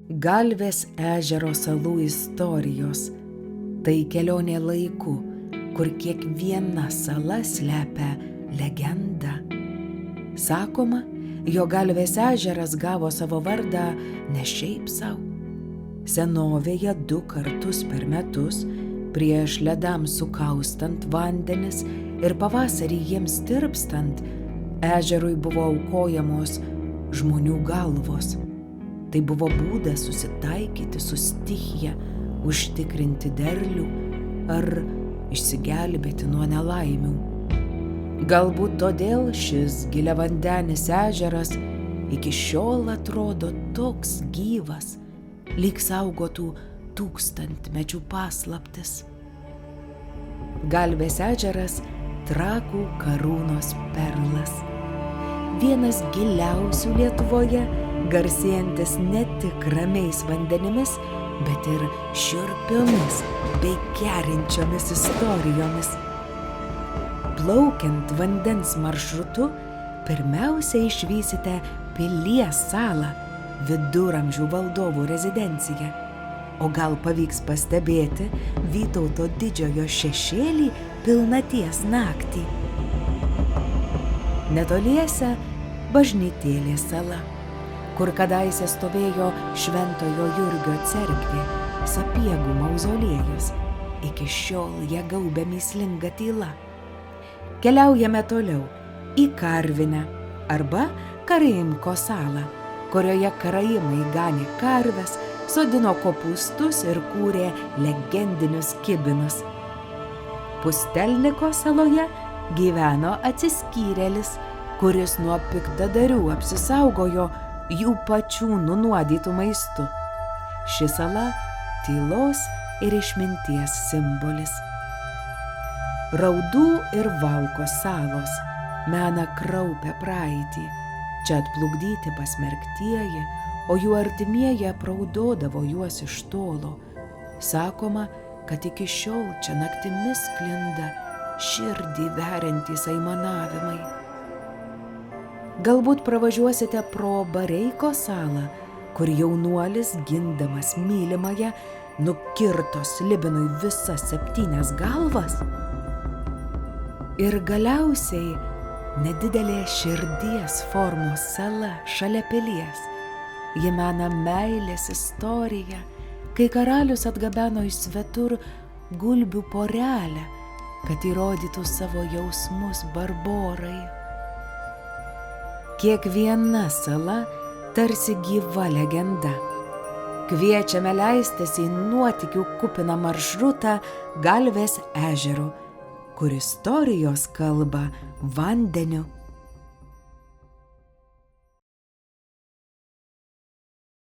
Galvės ežero salų istorijos – tai kelionė laiku, kur kiekviena sala slepia legendą. Sakoma, jog Galvės ežeras gavo savo vardą ne šiaip sau. Senovėje 2 kartus per metus, prieš ledams sukaustant vandenis ir pavasarį jiems tirpstant, ežerui buvo aukojamos žmonių galvos. Tai buvo būdas susitaikyti su stichija, užtikrinti derlių ar išsigelbėti nuo nelaimių. Galbūt todėl šis giliavandenis ežeras iki šiol atrodo toks gyvas, lyg saugotų tūkstantmečių paslaptis. Galvės ežeras – Trakų Karūnos perlas. Vienas giliausių Lietuvoje, garsėjantis ne tik ramiais vandenimis, bet ir šiurpiomis bei kerinčiomis istorijomis. Plaukiant vandens maršrutu, pirmiausia išvysite Pilies salą, viduramžių valdovų rezidenciją. O gal pavyks pastebėti Vytauto didžiojo šešėlį pilnaties naktį. Netoliese Bažnytėlės sala, kur kadaise stovėjo Šventojo Jurgio cerkvė, Sapiegų mauzoliejus. Iki šiol ją gaubia mįslinga tyla. Keliaujame toliau į Karvinę arba Karaimko salą, kurioje karaimai ganė karves, sodino kopūstus ir kūrė legendinius kibinus. Pustelniko saloje gyveno atsiskyrėlis, kuris nuo piktadarių apsisaugojo jų pačių nunuodytų maistu. Ši sala – tylos ir išminties simbolis. Raudų ir Vaukos salos mena kraupią praeitį. Čia atplukdyti pasmerktieji, o jų artimieji apraudodavo juos iš tolo. Sakoma, kad iki šiol čia naktimis sklinda širdį veriantys aimanavimai. Galbūt pravažiuosite pro Bareiko salą, kur jaunuolis, gindamas mylimąją, nukirto slibinui visas 7 galvas. Ir galiausiai nedidelė širdies formos sala šalia Pilies. Ji mena meilės istoriją, kai karalius atgabeno iš svetur gulbių porelę, kad įrodytų savo jausmus Barborai. Kiekviena sala tarsi gyva legenda. Kviečiame leistis į nuotykių kupiną maršrutą Galvės ežeru, kur istorijos kalba vandeniu